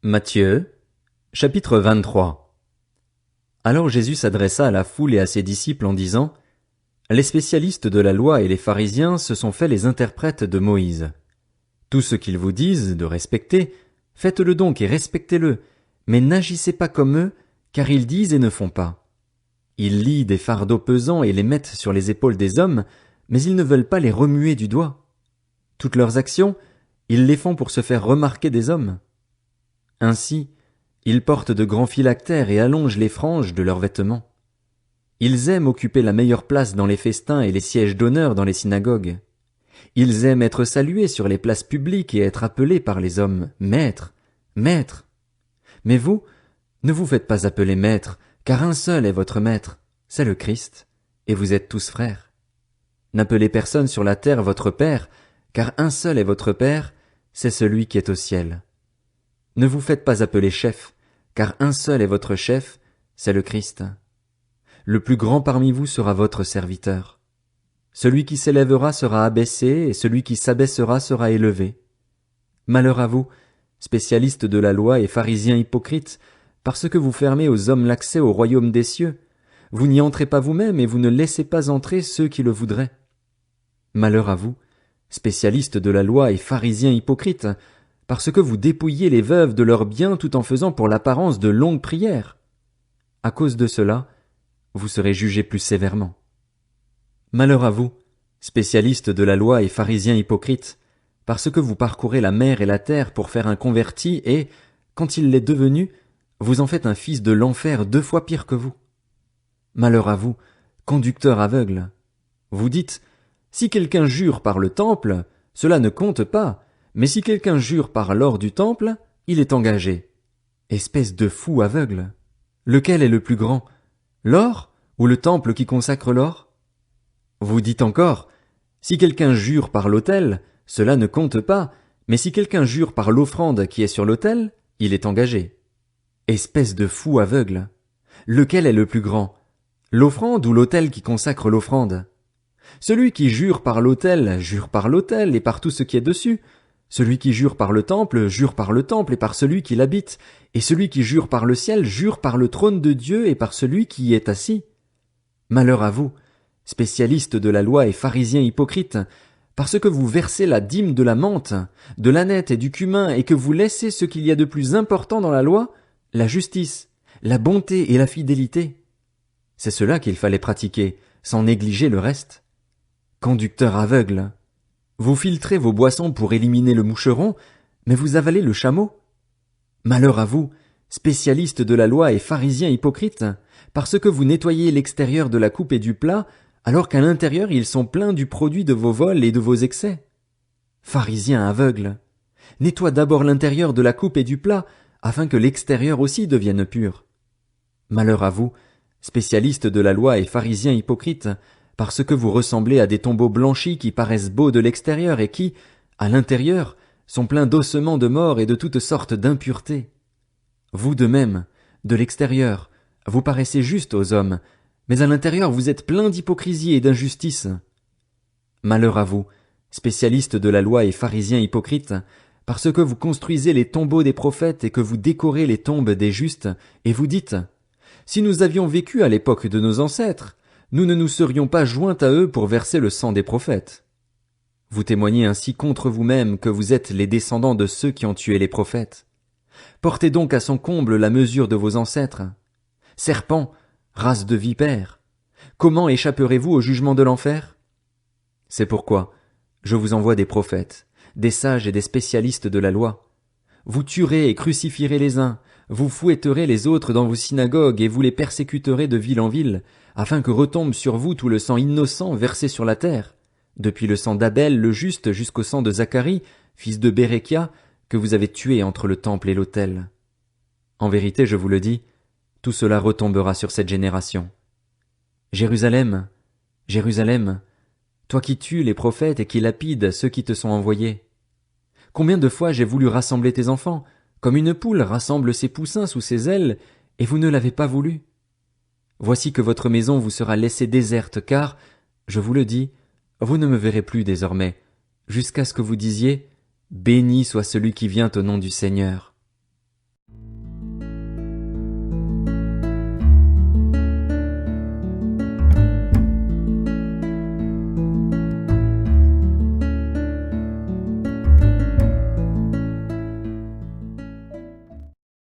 Matthieu, chapitre 23. Alors Jésus s'adressa à la foule et à ses disciples en disant: Les spécialistes de la loi et les pharisiens se sont fait les interprètes de Moïse. Tout ce qu'ils vous disent de respecter, faites-le donc et respectez-le, mais n'agissez pas comme eux, car ils disent et ne font pas. Ils lient des fardeaux pesants et les mettent sur les épaules des hommes, mais ils ne veulent pas les remuer du doigt. Toutes leurs actions, ils les font pour se faire remarquer des hommes. Ainsi, ils portent de grands phylactères et allongent les franges de leurs vêtements. Ils aiment occuper la meilleure place dans les festins et les sièges d'honneur dans les synagogues. Ils aiment être salués sur les places publiques et être appelés par les hommes « Maître, Maître ». Mais vous, ne vous faites pas appeler Maître, car un seul est votre Maître, c'est le Christ, et vous êtes tous frères. N'appelez personne sur la terre votre Père, car un seul est votre Père, c'est celui qui est au ciel. Ne vous faites pas appeler chef, car un seul est votre chef, c'est le Christ. Le plus grand parmi vous sera votre serviteur. Celui qui s'élèvera sera abaissé, et celui qui s'abaissera sera élevé. Malheur à vous, spécialistes de la loi et pharisiens hypocrites, parce que vous fermez aux hommes l'accès au royaume des cieux. Vous n'y entrez pas vous-même et vous ne laissez pas entrer ceux qui le voudraient. Malheur à vous, spécialistes de la loi et pharisiens hypocrites, parce que vous dépouillez les veuves de leurs biens tout en faisant pour l'apparence de longues prières. À cause de cela, vous serez jugés plus sévèrement. Malheur à vous, spécialistes de la loi et pharisiens hypocrites, parce que vous parcourez la mer et la terre pour faire un converti et, quand il l'est devenu, vous en faites un fils de l'enfer 2 fois pire que vous. Malheur à vous, conducteurs aveugles. Vous dites: si quelqu'un jure par le temple, cela ne compte pas, mais si quelqu'un jure par l'or du temple, il est engagé. Espèce de fou aveugle. Lequel est le plus grand, l'or ou le temple qui consacre l'or? Vous dites encore: si quelqu'un jure par l'autel, cela ne compte pas, mais si quelqu'un jure par l'offrande qui est sur l'autel, il est engagé. Espèce de fou aveugle. Lequel est le plus grand, l'offrande ou l'autel qui consacre l'offrande? Celui qui jure par l'autel et par tout ce qui est dessus. Celui qui jure par le temple et par celui qui l'habite, et celui qui jure par le ciel jure par le trône de Dieu et par celui qui y est assis. Malheur à vous, spécialistes de la loi et pharisiens hypocrites, parce que vous versez la dîme de la menthe, de l'âneth et du cumin, et que vous laissez ce qu'il y a de plus important dans la loi, la justice, la bonté et la fidélité. C'est cela qu'il fallait pratiquer, sans négliger le reste. Conducteurs aveugles, vous filtrez vos boissons pour éliminer le moucheron, mais vous avalez le chameau. Malheur à vous, spécialistes de la loi et pharisiens hypocrites, parce que vous nettoyez l'extérieur de la coupe et du plat, alors qu'à l'intérieur ils sont pleins du produit de vos vols et de vos excès. Pharisiens aveugles, nettoie d'abord l'intérieur de la coupe et du plat, afin que l'extérieur aussi devienne pur. Malheur à vous, spécialistes de la loi et pharisiens hypocrites, parce que vous ressemblez à des tombeaux blanchis qui paraissent beaux de l'extérieur et qui, à l'intérieur, sont pleins d'ossements de mort et de toutes sortes d'impuretés. Vous de même, de l'extérieur, vous paraissez justes aux hommes, mais à l'intérieur vous êtes pleins d'hypocrisie et d'injustice. Malheur à vous, spécialistes de la loi et pharisiens hypocrites, parce que vous construisez les tombeaux des prophètes et que vous décorez les tombes des justes, et vous dites: si nous avions vécu à l'époque de nos ancêtres, nous ne nous serions pas joints à eux pour verser le sang des prophètes. Vous témoignez ainsi contre vous-même que vous êtes les descendants de ceux qui ont tué les prophètes. Portez donc à son comble la mesure de vos ancêtres. Serpents, race de vipères, comment échapperez-vous au jugement de l'enfer? C'est pourquoi je vous envoie des prophètes, des sages et des spécialistes de la loi. Vous tuerez et crucifierez les uns, vous fouetterez les autres dans vos synagogues et vous les persécuterez de ville en ville, afin que retombe sur vous tout le sang innocent versé sur la terre, depuis le sang d'Abel le juste jusqu'au sang de Zacharie, fils de Béréchia, que vous avez tué entre le temple et l'autel. En vérité, je vous le dis, tout cela retombera sur cette génération. Jérusalem, Jérusalem, toi qui tues les prophètes et qui lapides ceux qui te sont envoyés. Combien de fois j'ai voulu rassembler tes enfants, comme une poule rassemble ses poussins sous ses ailes, et vous ne l'avez pas voulu. Voici que votre maison vous sera laissée déserte, car, je vous le dis, vous ne me verrez plus désormais, jusqu'à ce que vous disiez: Béni soit celui qui vient au nom du Seigneur.